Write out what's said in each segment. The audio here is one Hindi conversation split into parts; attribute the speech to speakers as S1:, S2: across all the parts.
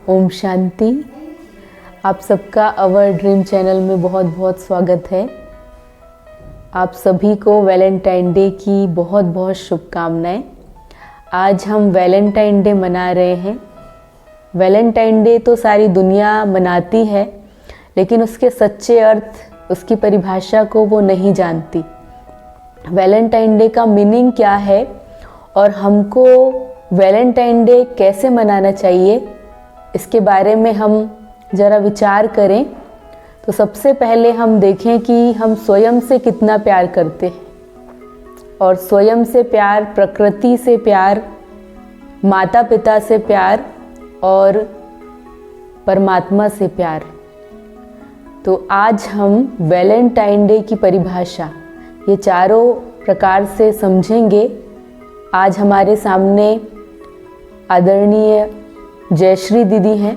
S1: ओम शांति। आप सबका अवर ड्रीम चैनल में बहुत बहुत स्वागत है। आप सभी को वैलेंटाइन डे की बहुत बहुत शुभकामनाएं। आज हम वैलेंटाइन डे मना रहे हैं। वैलेंटाइन डे तो सारी दुनिया मनाती है, लेकिन उसके सच्चे अर्थ, उसकी परिभाषा को वो नहीं जानती। वैलेंटाइन डे का मीनिंग क्या है और हमको वैलेंटाइन डे कैसे मनाना चाहिए, इसके बारे में हम ज़रा विचार करें। तो सबसे पहले हम देखें कि हम स्वयं से कितना प्यार करते हैं, और स्वयं से प्यार, प्रकृति से प्यार, माता पिता से प्यार और परमात्मा से प्यार। तो आज हम वैलेंटाइन डे की परिभाषा ये चारों प्रकार से समझेंगे। आज हमारे सामने आदरणीय जयश्री दीदी हैं।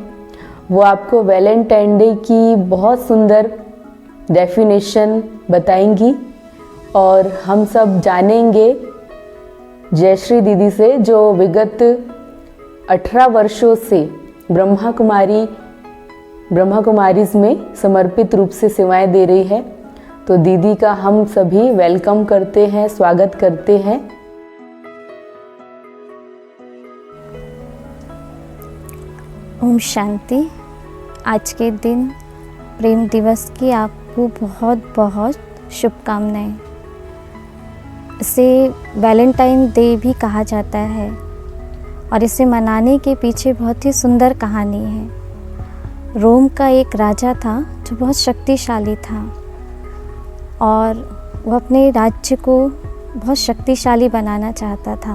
S1: वो आपको वैलेंटाइन डे की बहुत सुंदर डेफिनेशन बताएंगी और हम सब जानेंगे जयश्री दीदी से, जो विगत 18 वर्षों से ब्रह्मा कुमारीज में समर्पित रूप से सेवाएं दे रही है। तो दीदी का हम सभी वेलकम करते हैं, स्वागत करते हैं।
S2: ओम शांति। आज के दिन प्रेम दिवस की आपको बहुत बहुत शुभकामनाएं। इसे वैलेंटाइन डे भी कहा जाता है और इसे मनाने के पीछे बहुत ही सुंदर कहानी है। रोम का एक राजा था जो बहुत शक्तिशाली था और वो अपने राज्य को बहुत शक्तिशाली बनाना चाहता था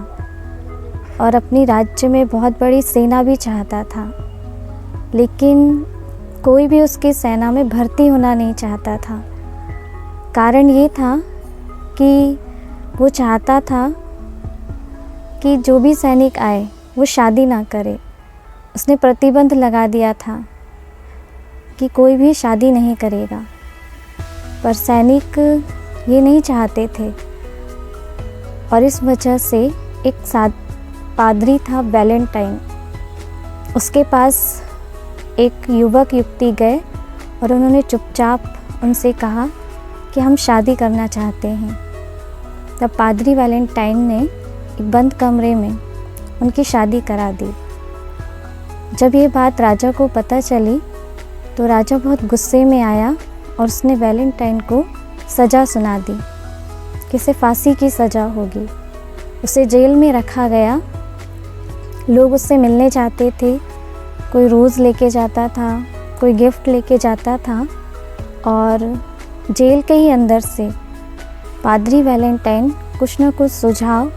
S2: और अपनी राज्य में बहुत बड़ी सेना भी चाहता था, लेकिन कोई भी उसकी सेना में भर्ती होना नहीं चाहता था। कारण ये था कि वो चाहता था कि जो भी सैनिक आए वो शादी ना करे। उसने प्रतिबंध लगा दिया था कि कोई भी शादी नहीं करेगा, पर सैनिक ये नहीं चाहते थे और इस वजह से एक पादरी था वैलेंटाइन, उसके पास एक युवक युवती गए और उन्होंने चुपचाप उनसे कहा कि हम शादी करना चाहते हैं। तब पादरी वैलेंटाइन ने एक बंद कमरे में उनकी शादी करा दी। जब ये बात राजा को पता चली तो राजा बहुत गुस्से में आया और उसने वैलेंटाइन को सज़ा सुना दी कि इसे फांसी की सज़ा होगी। उसे जेल में रखा गया। लोग उससे मिलने जाते थे, कोई रोज़ लेके जाता था, कोई गिफ्ट लेके जाता था और जेल के ही अंदर से पादरी वैलेंटाइन कुछ न कुछ सुझाव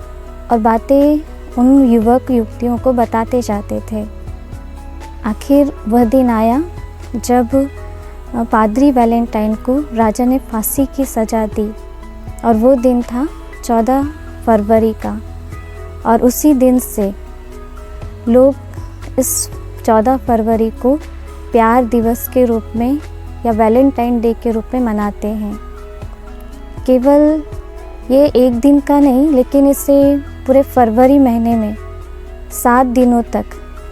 S2: और बातें उन युवक युवतियों को बताते जाते थे। आखिर वह दिन आया जब पादरी वैलेंटाइन को राजा ने फांसी की सज़ा दी और वो दिन था 14 फरवरी का। और उसी दिन से लोग इस 14 फरवरी को प्यार दिवस के रूप में या वैलेंटाइन डे के रूप में मनाते हैं। केवल ये एक दिन का नहीं, लेकिन इसे पूरे फरवरी महीने में 7 दिनों तक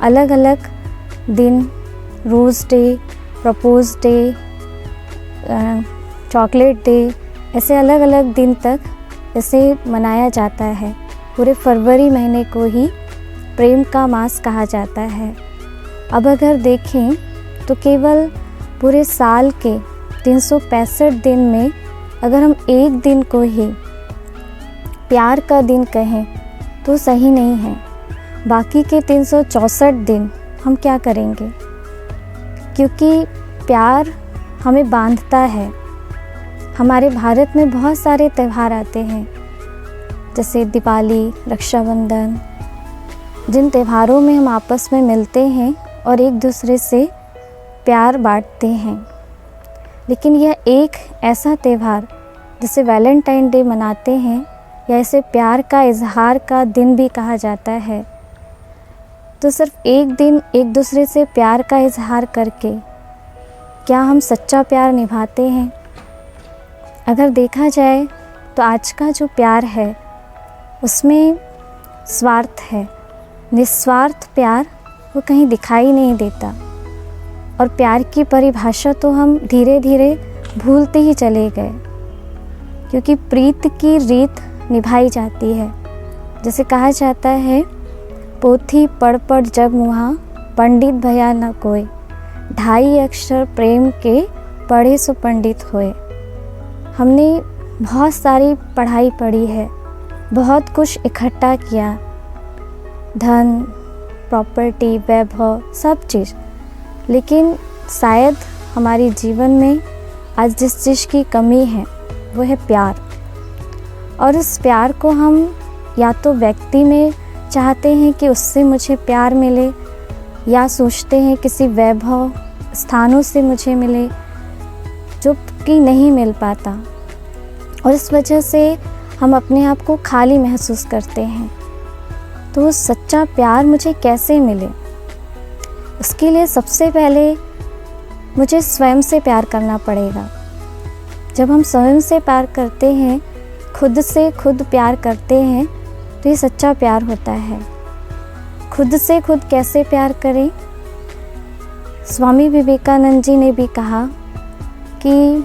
S2: अलग अलग दिन, rose day, propose day, chocolate day, ऐसे अलग अलग दिन तक इसे मनाया जाता है। पूरे फरवरी महीने को ही प्रेम का मास कहा जाता है। अब अगर देखें तो केवल पूरे साल के 365 दिन में अगर हम एक दिन को ही प्यार का दिन कहें तो सही नहीं है। बाकी के 364 दिन हम क्या करेंगे? क्योंकि प्यार हमें बांधता है। हमारे भारत में बहुत सारे त्यौहार आते हैं, जैसे दिवाली, रक्षाबंधन, जिन त्योहारों में हम आपस में मिलते हैं और एक दूसरे से प्यार बांटते हैं। लेकिन यह एक ऐसा त्यौहार जिसे वैलेंटाइन डे मनाते हैं या इसे प्यार का इजहार का दिन भी कहा जाता है, तो सिर्फ एक दिन एक दूसरे से प्यार का इजहार करके क्या हम सच्चा प्यार निभाते हैं? अगर देखा जाए तो आज का जो प्यार है उसमें स्वार्थ है। निस्वार्थ प्यार वो कहीं दिखाई नहीं देता। और प्यार की परिभाषा तो हम धीरे धीरे भूलते ही चले गए, क्योंकि प्रीत की रीत निभाई जाती है। जैसे कहा जाता है, पोथी पढ़ पढ़ जग मुहा, पंडित भया न कोय, 2.5 अक्षर प्रेम के पढ़े सो पंडित होए। हमने बहुत सारी पढ़ाई पढ़ी है, बहुत कुछ इकट्ठा किया, धन, प्रॉपर्टी, वैभव, सब चीज़, लेकिन शायद हमारे जीवन में आज जिस चीज़ की कमी है वो है प्यार। और उस प्यार को हम या तो व्यक्ति में चाहते हैं कि उससे मुझे प्यार मिले, या सोचते हैं किसी वैभव स्थानों से मुझे मिले, जो कि नहीं मिल पाता। और इस वजह से हम अपने आप को खाली महसूस करते हैं। तो सच्चा प्यार मुझे कैसे मिले? उसके लिए सबसे पहले मुझे स्वयं से प्यार करना पड़ेगा। जब हम स्वयं से प्यार करते हैं, खुद से खुद प्यार करते हैं, तो ये सच्चा प्यार होता है। खुद से खुद कैसे प्यार करें? स्वामी विवेकानंद जी ने भी कहा कि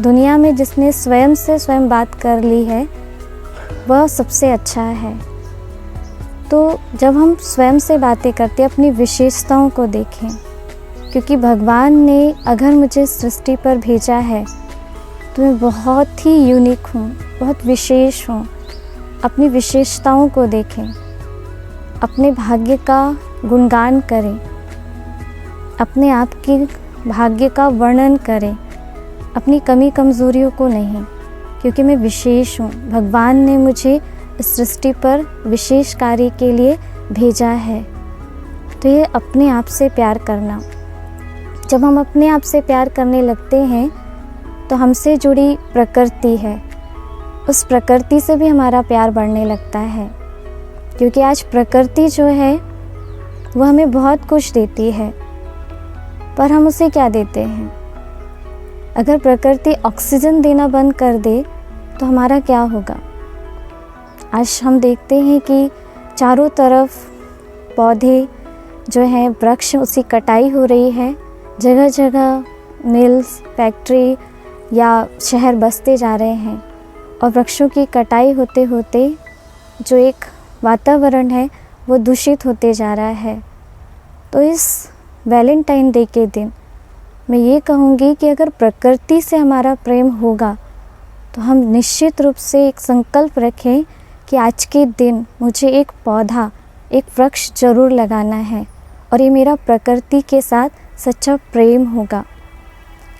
S2: दुनिया में जिसने स्वयं से स्वयं बात कर ली है वह सबसे अच्छा है। तो जब हम स्वयं से बातें करते हैं, अपनी विशेषताओं को देखें, क्योंकि भगवान ने अगर मुझे सृष्टि पर भेजा है तो मैं बहुत ही यूनिक हूँ, बहुत विशेष हूँ। अपनी विशेषताओं को देखें, अपने भाग्य का गुणगान करें, अपने आप के भाग्य का वर्णन करें, अपनी कमी कमज़ोरियों को नहीं, क्योंकि मैं विशेष हूँ। भगवान ने मुझे इस सृष्टि पर विशेष कार्य के लिए भेजा है। तो ये अपने आप से प्यार करना। जब हम अपने आप से प्यार करने लगते हैं तो हमसे जुड़ी प्रकृति है, उस प्रकृति से भी हमारा प्यार बढ़ने लगता है। क्योंकि आज प्रकृति जो है वो हमें बहुत कुछ देती है, पर हम उसे क्या देते हैं? अगर प्रकृति ऑक्सीजन देना बंद कर दे तो हमारा क्या होगा? आज हम देखते हैं कि चारों तरफ पौधे जो हैं, वृक्ष, उसकी कटाई हो रही है। जगह जगह मिल्स, फैक्ट्री या शहर बसते जा रहे हैं, और वृक्षों की कटाई होते होते जो एक वातावरण है वो दूषित होते जा रहा है। तो इस वैलेंटाइन डे के दिन मैं ये कहूँगी कि अगर प्रकृति से हमारा प्रेम होगा तो हम निश्चित रूप से एक संकल्प रखें कि आज के दिन मुझे एक पौधा, एक वृक्ष ज़रूर लगाना है, और ये मेरा प्रकृति के साथ सच्चा प्रेम होगा।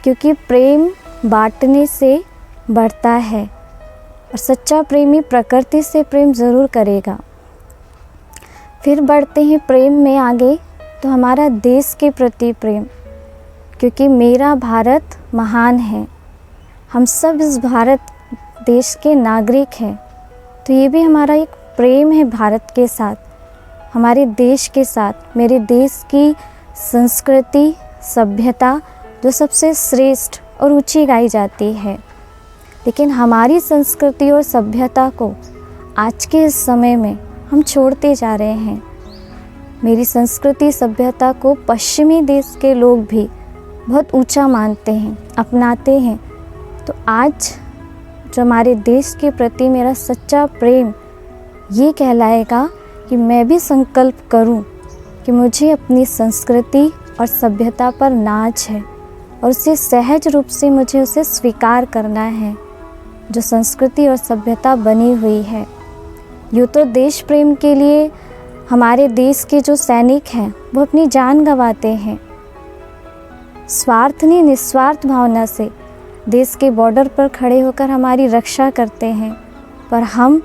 S2: क्योंकि प्रेम बांटने से बढ़ता है, और सच्चा प्रेमी प्रकृति से प्रेम ज़रूर करेगा। फिर बढ़ते हैं प्रेम में आगे, तो हमारा देश के प्रति प्रेम, क्योंकि मेरा भारत महान है, हम सब इस भारत देश के नागरिक हैं। तो ये भी हमारा एक प्रेम है भारत के साथ, हमारे देश के साथ, मेरे देश की संस्कृति, सभ्यता जो सबसे श्रेष्ठ और ऊंची गाई जाती है। लेकिन हमारी संस्कृति और सभ्यता को आज के इस समय में हम छोड़ते जा रहे हैं। मेरी संस्कृति, सभ्यता को पश्चिमी देश के लोग भी बहुत ऊंचा मानते हैं, अपनाते हैं। तो आज जो हमारे देश के प्रति मेरा सच्चा प्रेम ये कहलाएगा कि मैं भी संकल्प करूं कि मुझे अपनी संस्कृति और सभ्यता पर नाज है, और उसे सहज रूप से मुझे उसे स्वीकार करना है, जो संस्कृति और सभ्यता बनी हुई है। यूँ तो देश प्रेम के लिए हमारे देश के जो सैनिक हैं वो अपनी जान गंवाते हैं, स्वार्थ नहीं निस्वार्थ भावना से देश के बॉर्डर पर खड़े होकर हमारी रक्षा करते हैं। पर हम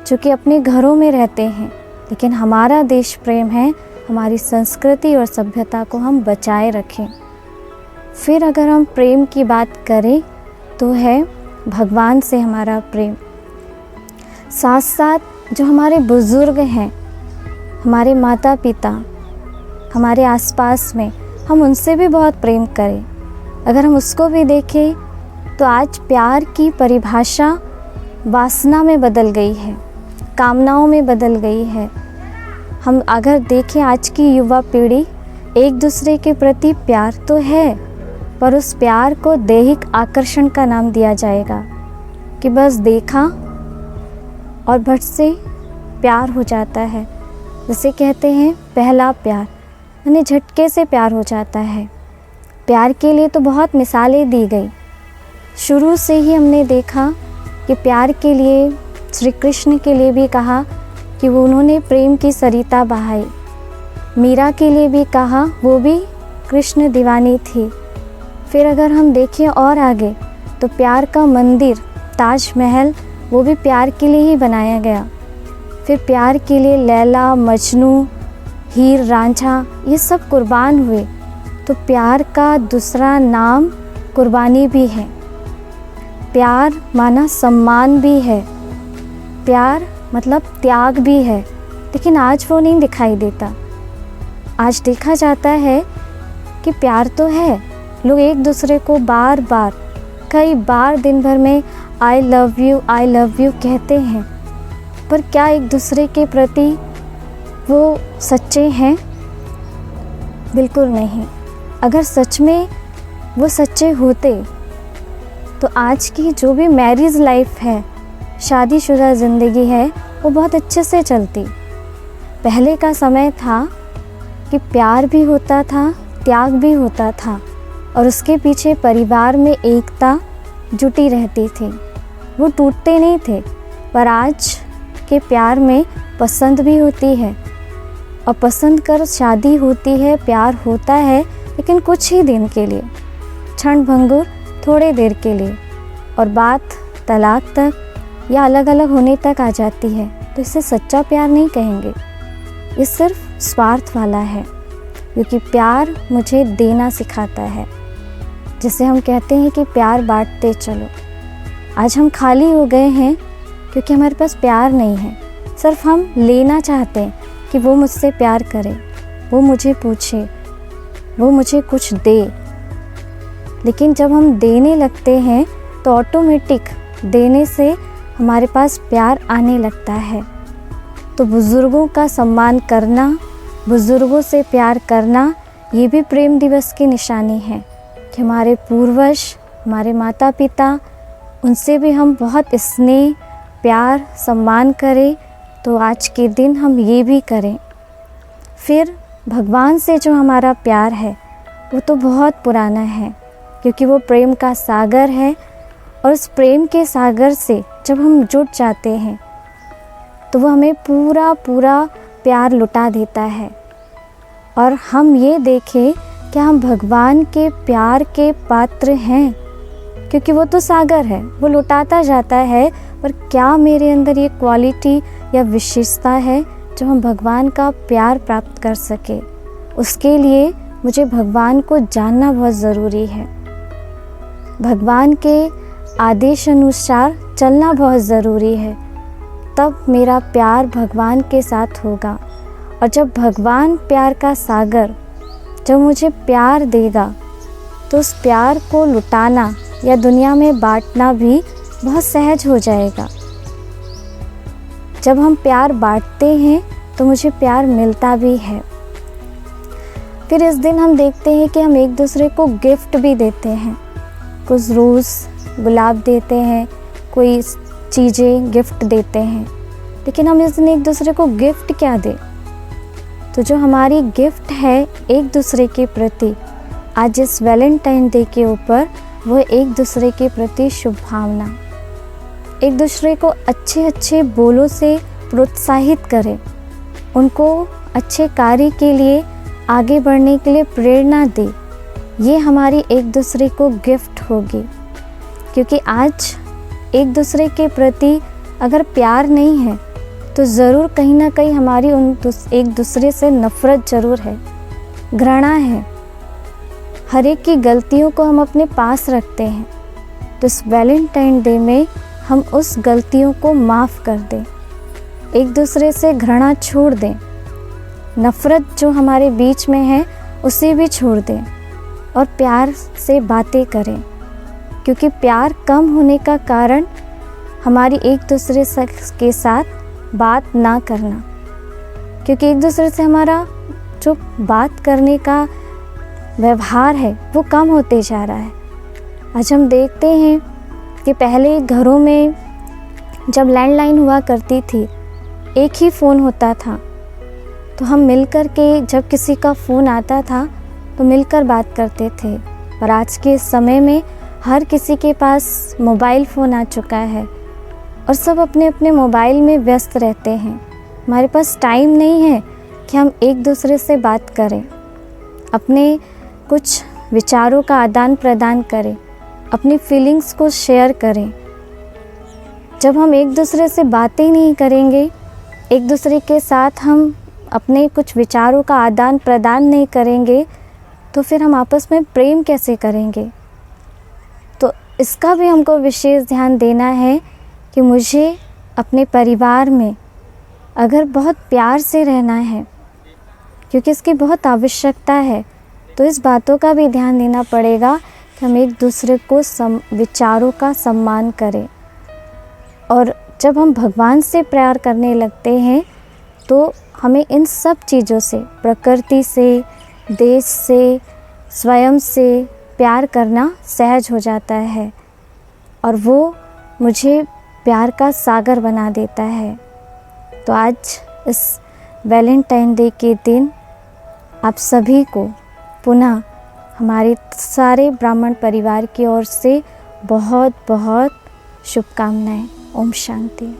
S2: चूँकि अपने घरों में रहते हैं, लेकिन हमारा देश प्रेम है, हमारी संस्कृति और सभ्यता को हम बचाए रखें। फिर अगर हम प्रेम की बात करें तो है भगवान से हमारा प्रेम। साथ साथ जो हमारे बुज़ुर्ग हैं, हमारे माता पिता, हमारे आसपास में, हम उनसे भी बहुत प्रेम करें। अगर हम उसको भी देखें तो आज प्यार की परिभाषा वासना में बदल गई है, कामनाओं में बदल गई है। हम अगर देखें आज की युवा पीढ़ी, एक दूसरे के प्रति प्यार तो है, पर उस प्यार को दैहिक आकर्षण का नाम दिया जाएगा कि बस देखा और भट से प्यार हो जाता है। जैसे कहते हैं पहला प्यार, यानी झटके से प्यार हो जाता है। प्यार के लिए तो बहुत मिसालें दी गई। शुरू से ही हमने देखा कि प्यार के लिए श्री कृष्ण के लिए भी कहा कि वो उन्होंने प्रेम की सरिता बहाई। मीरा के लिए भी कहा, वो भी कृष्ण दीवानी थी। फिर अगर हम देखें और आगे तो प्यार का मंदिर ताजमहल, वो भी प्यार के लिए ही बनाया गया। फिर प्यार के लिए लैला मजनू, हीर रांझा, ये सब कुर्बान हुए। तो प्यार का दूसरा नाम कुर्बानी भी है। प्यार माना सम्मान भी है, प्यार मतलब त्याग भी है, लेकिन आज वो नहीं दिखाई देता। आज देखा जाता है कि प्यार तो है, लोग एक दूसरे को बार बार कई बार दिन भर में आई लव यू कहते हैं, पर क्या एक दूसरे के प्रति वो सच्चे हैं? बिल्कुल नहीं। अगर सच में वो सच्चे होते तो आज की जो भी मैरिज लाइफ है, शादीशुदा ज़िंदगी है, वो बहुत अच्छे से चलती। पहले का समय था कि प्यार भी होता था, त्याग भी होता था, और उसके पीछे परिवार में एकता जुटी रहती थी, वो टूटते नहीं थे। पर आज के प्यार में पसंद भी होती है, और पसंद कर शादी होती है, प्यार होता है, लेकिन कुछ ही दिन के लिए, क्षण भंगुर, थोड़े देर के लिए, और बात तलाक तक या अलग अलग होने तक आ जाती है। तो इसे सच्चा प्यार नहीं कहेंगे, ये सिर्फ स्वार्थ वाला है, क्योंकि प्यार मुझे देना सिखाता है। जिसे हम कहते हैं कि प्यार बांटते चलो। आज हम खाली हो गए हैं क्योंकि हमारे पास प्यार नहीं है। सिर्फ हम लेना चाहते हैं कि वो मुझसे प्यार करे, वो मुझे पूछे, वो मुझे कुछ दे। लेकिन जब हम देने लगते हैं तो ऑटोमेटिक देने से हमारे पास प्यार आने लगता है। तो बुज़ुर्गों का सम्मान करना, बुज़ुर्गों से प्यार करना, ये भी प्रेम दिवस की निशानी है कि हमारे पूर्वज, हमारे माता पिता, उनसे भी हम बहुत स्नेह, प्यार, सम्मान करें। तो आज के दिन हम ये भी करें। फिर भगवान से जो हमारा प्यार है वो तो बहुत पुराना है, क्योंकि वो प्रेम का सागर है, और उस प्रेम के सागर से जब हम जुट जाते हैं तो वो हमें पूरा पूरा प्यार लुटा देता है। और हम ये देखें कि हम भगवान के प्यार के पात्र हैं, क्योंकि वो तो सागर है, वो लुटाता जाता है। पर क्या मेरे अंदर ये क्वालिटी या विशेषता है जो हम भगवान का प्यार प्राप्त कर सके? उसके लिए मुझे भगवान को जानना बहुत ज़रूरी है, भगवान के आदेश अनुसार चलना बहुत ज़रूरी है। तब मेरा प्यार भगवान के साथ होगा। और जब भगवान प्यार का सागर जब मुझे प्यार देगा, तो उस प्यार को लुटाना या दुनिया में बांटना भी बहुत सहज हो जाएगा। जब हम प्यार बांटते हैं तो मुझे प्यार मिलता भी है। फिर इस दिन हम देखते हैं कि हम एक दूसरे को गिफ्ट भी देते हैं। कुछ रोज़ गुलाब देते हैं, कोई चीज़ें गिफ्ट देते हैं, लेकिन हम इस दिन एक दूसरे को गिफ्ट क्या दें? तो जो हमारी गिफ्ट है एक दूसरे के प्रति, आज इस वैलेंटाइन डे के ऊपर, वो एक दूसरे के प्रति शुभ भावना, एक दूसरे को अच्छे अच्छे बोलों से प्रोत्साहित करें, उनको अच्छे कार्य के लिए आगे बढ़ने के लिए प्रेरणा दे। ये हमारी एक दूसरे को गिफ्ट होगी, क्योंकि आज एक दूसरे के प्रति अगर प्यार नहीं है तो ज़रूर कहीं ना कहीं हमारी एक दूसरे से नफ़रत ज़रूर है, घृणा है। हर एक की गलतियों को हम अपने पास रखते हैं। तो इस वैलेंटाइन डे में हम उस गलतियों को माफ़ कर दें, एक दूसरे से घृणा छोड़ दें, नफ़रत जो हमारे बीच में है उसे भी छोड़ दें, और प्यार से बातें करें। क्योंकि प्यार कम होने का कारण हमारी एक दूसरे के साथ बात ना करना। क्योंकि एक दूसरे से हमारा जो बात करने का व्यवहार है वो कम होते जा रहा है। आज हम देखते हैं कि पहले घरों में जब लैंडलाइन हुआ करती थी, एक ही फ़ोन होता था, तो हम मिलकर के जब किसी का फ़ोन आता था तो मिलकर बात करते थे। पर आज के समय में हर किसी के पास मोबाइल फ़ोन आ चुका है और सब अपने अपने मोबाइल में व्यस्त रहते हैं। हमारे पास टाइम नहीं है कि हम एक दूसरे से बात करें, अपने कुछ विचारों का आदान प्रदान करें, अपनी फीलिंग्स को शेयर करें। जब हम एक दूसरे से बातें नहीं करेंगे, एक दूसरे के साथ हम अपने कुछ विचारों का आदान प्रदान नहीं करेंगे, तो फिर हम आपस में प्रेम कैसे करेंगे। तो इसका भी हमको विशेष ध्यान देना है कि मुझे अपने परिवार में अगर बहुत प्यार से रहना है, क्योंकि इसकी बहुत आवश्यकता है, तो इस बातों का भी ध्यान देना पड़ेगा कि हम एक दूसरे को विचारों का सम्मान करें। और जब हम भगवान से प्यार करने लगते हैं तो हमें इन सब चीज़ों से, प्रकृति से, देश से, स्वयं से प्यार करना सहज हो जाता है और वो मुझे प्यार का सागर बना देता है। तो आज इस वैलेंटाइन डे के दिन आप सभी को पुनः हमारे सारे ब्राह्मण परिवार की ओर से बहुत बहुत शुभकामनाएं। ओम शांति।